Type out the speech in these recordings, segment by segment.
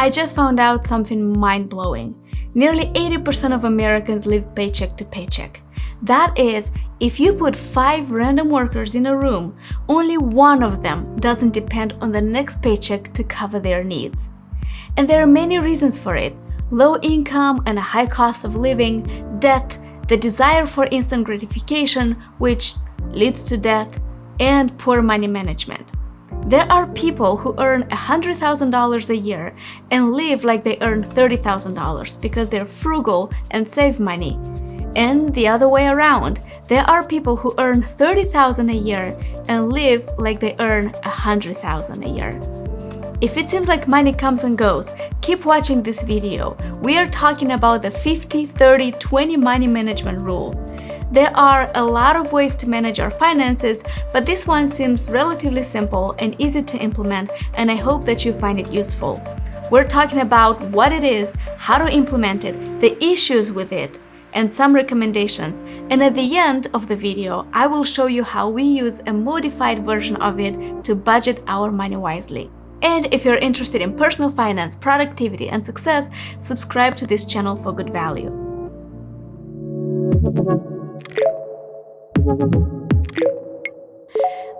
I just found out something mind-blowing. Nearly 80% of Americans live paycheck to paycheck. That is, if you put 5 random workers in a room, only one of them doesn't depend on the next paycheck to cover their needs. And there are many reasons for it: low income and a high cost of living, debt, the desire for instant gratification, which leads to debt, and poor money management. There are people who earn $100,000 a year and live like they earn $30,000 because they're frugal and save money. And the other way around, there are people who earn $30,000 a year and live like they earn $100,000 a year. If it seems like money comes and goes, keep watching this video. We are talking about the 50-30-20 money management rule. There are a lot of ways to manage our finances, but this one seems relatively simple and easy to implement, and I hope that you find it useful. We're talking about what it is, how to implement it, the issues with it, and some recommendations. And at the end of the video, I will show you how we use a modified version of it to budget our money wisely. And if you're interested in personal finance, productivity, and success, subscribe to this channel for good value.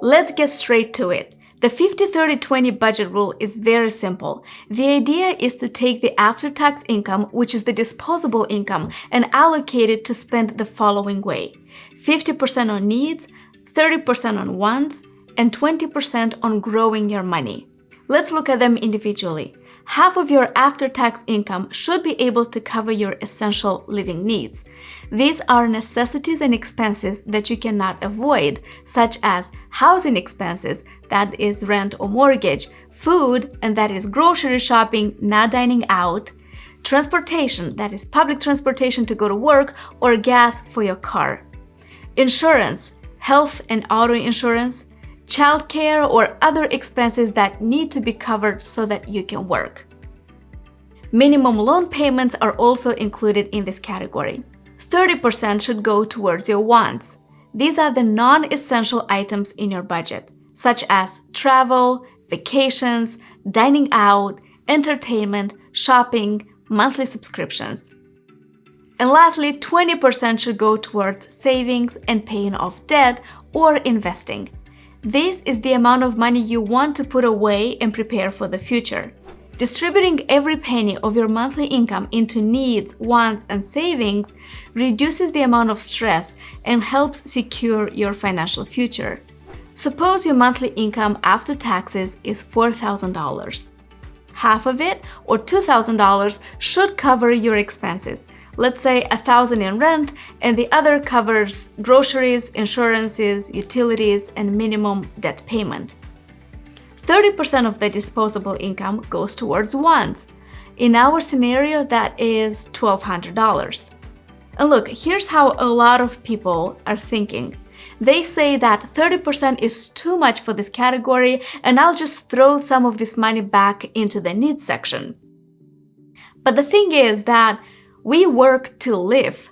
Let's get straight to it. The 50-30-20 budget rule is very simple. The idea is to take the after-tax income, which is the disposable income, and allocate it to spend the following way: 50% on needs, 30% on wants, and 20% on growing your money. Let's look at them individually. Half of your after-tax income should be able to cover your essential living needs. These are necessities and expenses that you cannot avoid, such as housing expenses, that is rent or mortgage, food, and that is grocery shopping, not dining out, transportation, that is public transportation to go to work, or gas for your car, insurance, health and auto insurance, childcare, or other expenses that need to be covered so that you can work. Minimum loan payments are also included in this category. 30% should go towards your wants. These are the non-essential items in your budget, such as travel, vacations, dining out, entertainment, shopping, monthly subscriptions. And lastly, 20% should go towards savings and paying off debt or investing. This is the amount of money you want to put away and prepare for the future. Distributing every penny of your monthly income into needs, wants, and savings reduces the amount of stress and helps secure your financial future. Suppose your monthly income after taxes is $4,000. Half of it, or $2,000, should cover your expenses. Let's say $1,000 in rent, and the other covers groceries, insurances, utilities, and minimum debt payment. 30% of the disposable income goes towards wants. In our scenario, that is $1,200. And look, here's how a lot of people are thinking. They say that 30% is too much for this category, and I'll just throw some of this money back into the needs section. But the thing is that we work to live,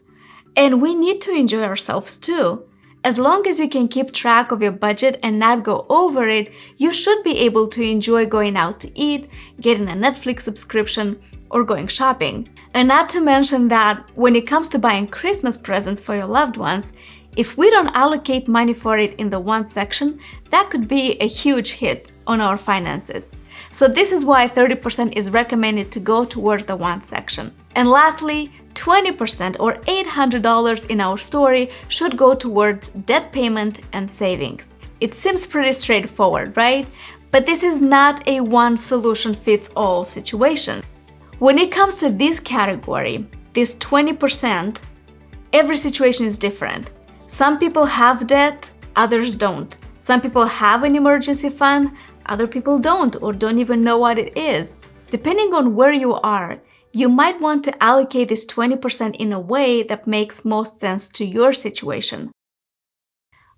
and we need to enjoy ourselves too. As long as you can keep track of your budget and not go over it, you should be able to enjoy going out to eat, getting a Netflix subscription, or going shopping. And not to mention that when it comes to buying Christmas presents for your loved ones, if we don't allocate money for it in the wants section, that could be a huge hit on our finances. So this is why 30% is recommended to go towards the wants section. And lastly, 20% or $800 in our story should go towards debt payment and savings. It seems pretty straightforward, right? But this is not a one-solution-fits-all situation. When it comes to this category, this 20%, every situation is different. Some people have debt, others don't. Some people have an emergency fund, other people don't or don't even know what it is. Depending on where you are, you might want to allocate this 20% in a way that makes most sense to your situation.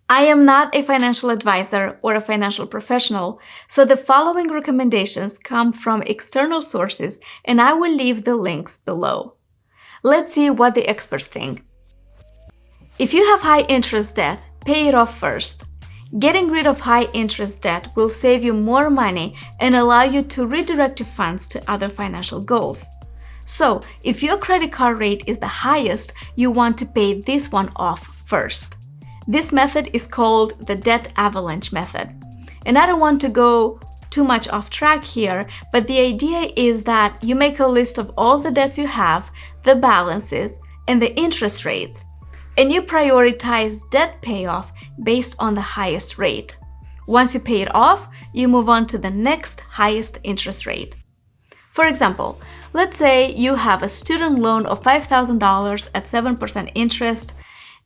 I am not a financial advisor or a financial professional, so the following recommendations come from external sources, and I will leave the links below. Let's see what the experts think. If you have high interest debt, pay it off first. Getting rid of high interest debt will save you more money and allow you to redirect your funds to other financial goals. So, if your credit card rate is the highest, you want to pay this one off first. This method is called the debt avalanche method. And I don't want to go too much off track here, but the idea is that you make a list of all the debts you have, the balances, and the interest rates, and you prioritize debt payoff based on the highest rate. Once you pay it off, you move on to the next highest interest rate. For example, let's say you have a student loan of $5,000 at 7% interest,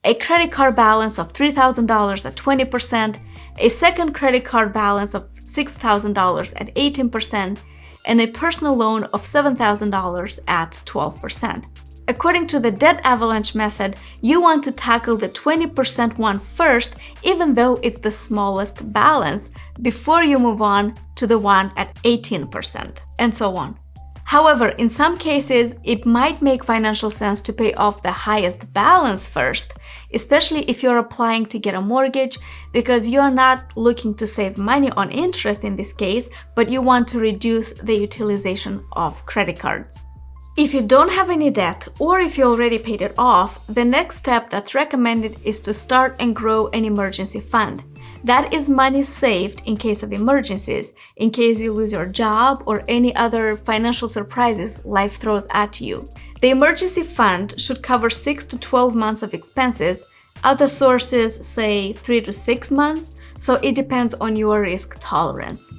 a credit card balance of $3,000 at 20%, a second credit card balance of $6,000 at 18%, and a personal loan of $7,000 at 12%. According to the debt avalanche method, you want to tackle the 20% one first, even though it's the smallest balance, before you move on to the one at 18%, and so on. However, in some cases, it might make financial sense to pay off the highest balance first, especially if you're applying to get a mortgage, because you're not looking to save money on interest in this case, but you want to reduce the utilization of credit cards. If you don't have any debt, or if you already paid it off, the next step that's recommended is to start and grow an emergency fund. That is money saved in case of emergencies, in case you lose your job or any other financial surprises life throws at you. The emergency fund should cover 6 to 12 months of expenses. Other sources say 3 to 6 months, so it depends on your risk tolerance.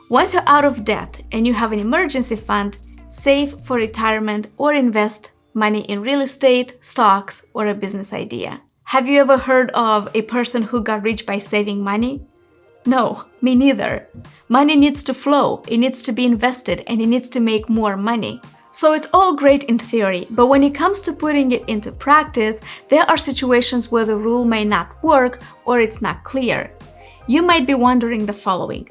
Once you're out of debt and you have an emergency fund, save for retirement or invest money in real estate, stocks, or a business idea. Have you ever heard of a person who got rich by saving money? No, me neither. Money needs to flow, it needs to be invested, and it needs to make more money. So it's all great in theory, but when it comes to putting it into practice, there are situations where the rule may not work or it's not clear. You might be wondering the following.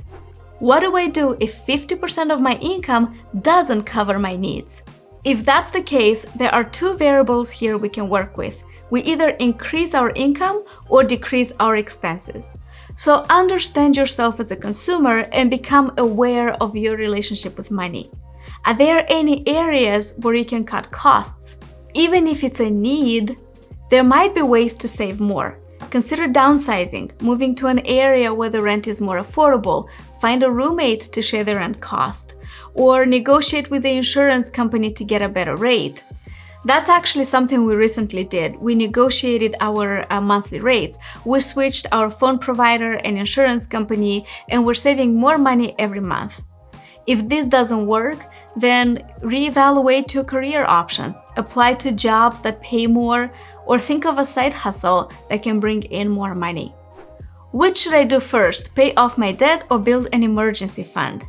What do I do if 50% of my income doesn't cover my needs? If that's the case, there are two variables here we can work with. We either increase our income or decrease our expenses. So understand yourself as a consumer and become aware of your relationship with money. Are there any areas where you can cut costs? Even if it's a need, there might be ways to save more. Consider downsizing, moving to an area where the rent is more affordable, find a roommate to share the rent cost, or negotiate with the insurance company to get a better rate. That's actually something we recently did. We negotiated our monthly rates. We switched our phone provider and insurance company, and we're saving more money every month. If this doesn't work, then reevaluate your career options, apply to jobs that pay more, or think of a side hustle that can bring in more money. Which should I do first, pay off my debt or build an emergency fund?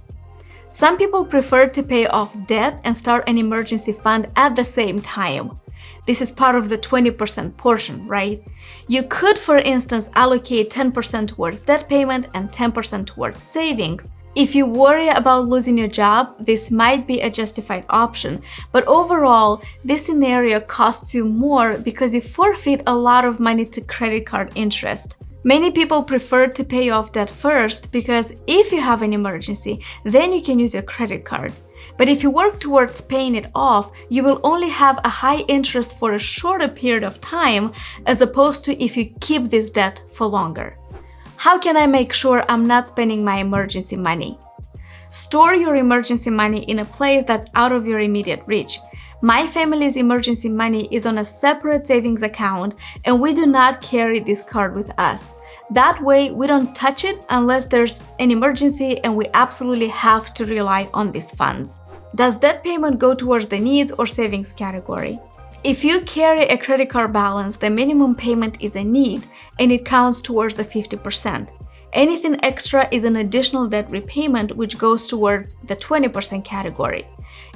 Some people prefer to pay off debt and start an emergency fund at the same time. This is part of the 20% portion, right? You could, for instance, allocate 10% towards debt payment and 10% towards savings. If you worry about losing your job, this might be a justified option, but overall, this scenario costs you more because you forfeit a lot of money to credit card interest. Many people prefer to pay off debt first because if you have an emergency, then you can use your credit card. But if you work towards paying it off, you will only have a high interest for a shorter period of time as opposed to if you keep this debt for longer. How can I make sure I'm not spending my emergency money? Store your emergency money in a place that's out of your immediate reach. My family's emergency money is on a separate savings account, and we do not carry this card with us. That way, we don't touch it unless there's an emergency and we absolutely have to rely on these funds. Does debt payment go towards the needs or savings category? If you carry a credit card balance, the minimum payment is a need, and it counts towards the 50%. Anything extra is an additional debt repayment, which goes towards the 20% category.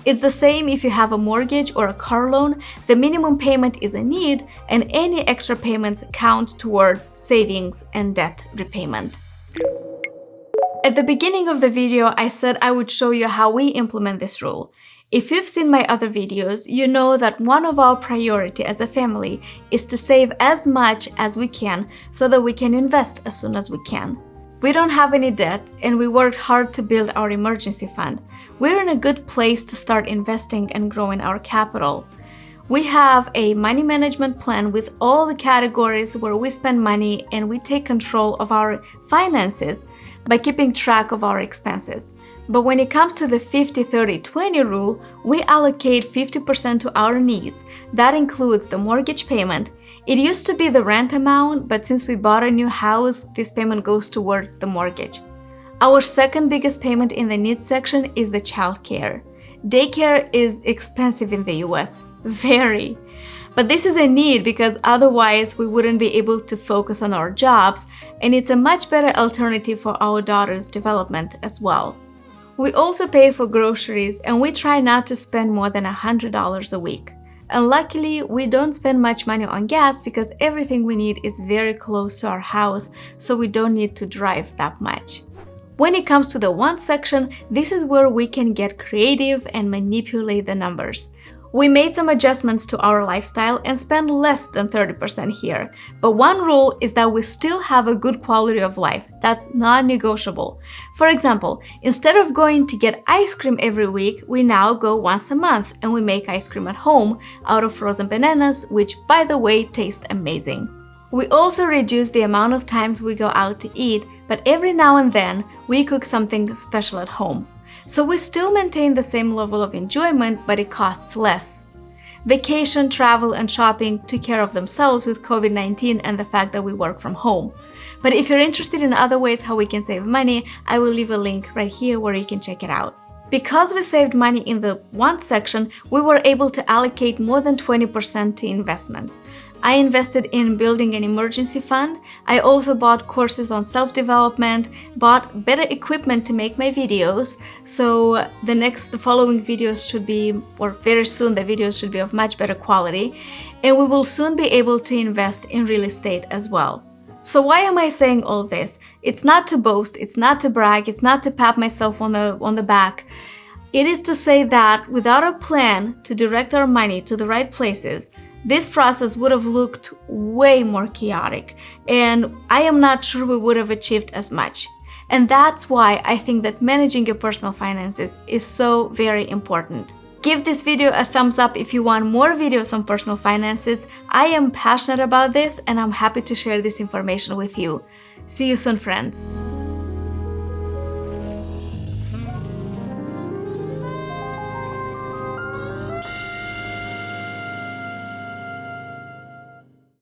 It's the same if you have a mortgage or a car loan. The minimum payment is a need, and any extra payments count towards savings and debt repayment. At the beginning of the video, I said I would show you how we implement this rule. If you've seen my other videos, you know that one of our priority as a family is to save as much as we can so that we can invest as soon as we can. We don't have any debt and we worked hard to build our emergency fund. We're in a good place to start investing and growing our capital. We have a money management plan with all the categories where we spend money and we take control of our finances by keeping track of our expenses. But when it comes to the 50-30-20 rule, we allocate 50% to our needs. That includes the mortgage payment. It used to be the rent amount, but since we bought a new house, this payment goes towards the mortgage. Our second biggest payment in the needs section is the child care. Daycare is expensive in the US, very. But this is a need because otherwise we wouldn't be able to focus on our jobs, and it's a much better alternative for our daughter's development as well. We also pay for groceries and we try not to spend more than $100 a week. And luckily, we don't spend much money on gas because everything we need is very close to our house, so we don't need to drive that much. When it comes to the wants section, this is where we can get creative and manipulate the numbers. We made some adjustments to our lifestyle and spend less than 30% here. But one rule is that we still have a good quality of life. That's non-negotiable. For example, instead of going to get ice cream every week, we now go once a month and we make ice cream at home out of frozen bananas, which, by the way, taste amazing. We also reduce the amount of times we go out to eat, but every now and then we cook something special at home. So we still maintain the same level of enjoyment, but it costs less. Vacation, travel, and shopping took care of themselves with COVID-19 and the fact that we work from home. But if you're interested in other ways how we can save money, I will leave a link right here where you can check it out. Because we saved money in the wants section, we were able to allocate more than 20% to investments. I invested in building an emergency fund. I also bought courses on self-development, bought better equipment to make my videos. So the following videos should be, or very soon the videos should be of much better quality. And we will soon be able to invest in real estate as well. So why am I saying all this? It's not to boast, it's not to brag, it's not to pat myself on the back. It is to say that without a plan to direct our money to the right places, this process would have looked way more chaotic, and I am not sure we would have achieved as much. And that's why I think that managing your personal finances is so very important. Give this video a thumbs up if you want more videos on personal finances. I am passionate about this and I'm happy to share this information with you. See you soon, friends.